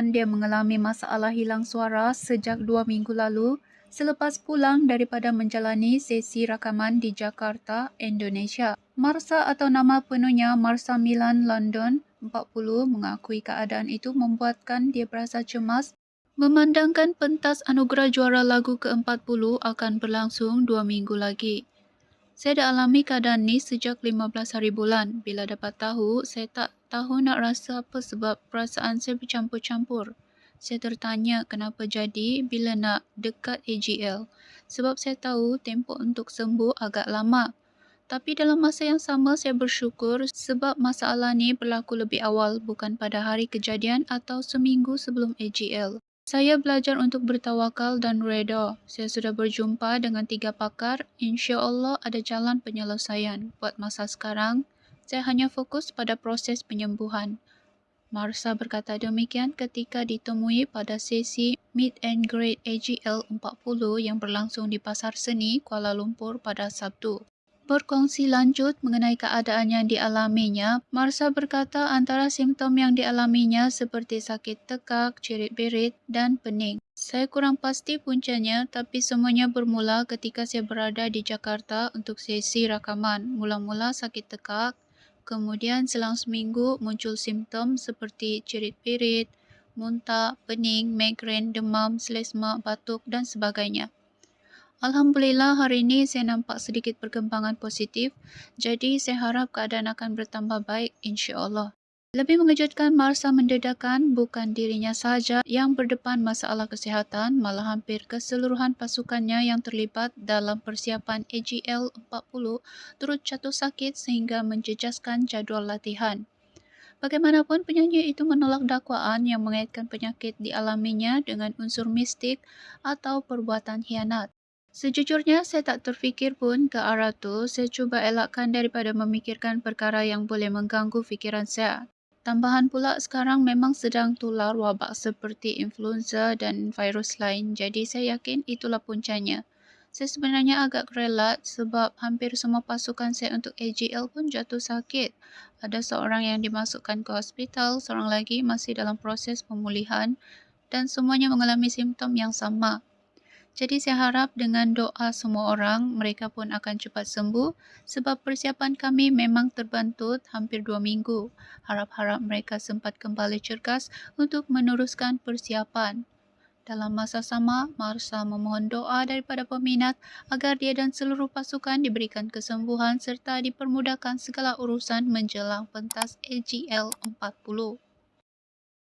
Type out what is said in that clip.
mengatakan dia mengalami masalah hilang suara sejak 2 minggu lalu selepas pulang daripada menjalani sesi rakaman di Jakarta, Indonesia. Marsha atau nama penuhnya Marsha Milan London, 40, mengakui keadaan itu membuatkan dia berasa cemas memandangkan pentas anugerah juara lagu ke-40 akan berlangsung 2 minggu lagi. Saya dah alami keadaan ni sejak 15 hari bulan. Bila dapat tahu, saya tak tahu nak rasa apa sebab perasaan saya bercampur-campur. Saya tertanya kenapa jadi bila nak dekat AGL. Sebab saya tahu tempoh untuk sembuh agak lama. Tapi dalam masa yang sama saya bersyukur sebab masalah ni berlaku lebih awal bukan pada hari kejadian atau seminggu sebelum AGL. Saya belajar untuk bertawakal dan reda. Saya sudah berjumpa dengan 3 pakar. Insya-Allah ada jalan penyelesaian. Buat masa sekarang, saya hanya fokus pada proses penyembuhan. Marsha berkata demikian ketika ditemui pada sesi Meet and Greet AGL 40 yang berlangsung di Pasar Seni, Kuala Lumpur pada Sabtu. Berkongsi lanjut mengenai keadaan yang dialaminya, Marsha berkata antara simptom yang dialaminya seperti sakit tekak, cerit-berit dan pening. Saya kurang pasti puncanya, tapi semuanya bermula ketika saya berada di Jakarta untuk sesi rakaman. Mula-mula sakit tekak, kemudian selang seminggu muncul simptom seperti cerit-berit, muntah, pening, migrain, demam, selesma, batuk dan sebagainya. Alhamdulillah hari ini saya nampak sedikit perkembangan positif, jadi saya harap keadaan akan bertambah baik insya-Allah. Lebih mengejutkan, Marsha mendedahkan bukan dirinya sahaja yang berdepan masalah kesihatan, malah hampir keseluruhan pasukannya yang terlibat dalam persiapan AGL 40 turut jatuh sakit sehingga menjejaskan jadual latihan. Bagaimanapun, penyanyi itu menolak dakwaan yang mengaitkan penyakit dialaminya dengan unsur mistik atau perbuatan khianat. Sejujurnya, saya tak terfikir pun ke arah tu. Saya cuba elakkan daripada memikirkan perkara yang boleh mengganggu fikiran saya. Tambahan pula sekarang memang sedang tular wabak seperti influenza dan virus lain, jadi saya yakin itulah puncanya. Saya sebenarnya agak relat sebab hampir semua pasukan saya untuk AGL pun jatuh sakit. Ada seorang yang dimasukkan ke hospital, seorang lagi masih dalam proses pemulihan dan semuanya mengalami simptom yang sama. Jadi saya harap dengan doa semua orang, mereka pun akan cepat sembuh sebab persiapan kami memang terbantut hampir 2 minggu. Harap-harap mereka sempat kembali cergas untuk meneruskan persiapan. Dalam masa sama, Marsha memohon doa daripada peminat agar dia dan seluruh pasukan diberikan kesembuhan serta dipermudahkan segala urusan menjelang pentas AGL 40.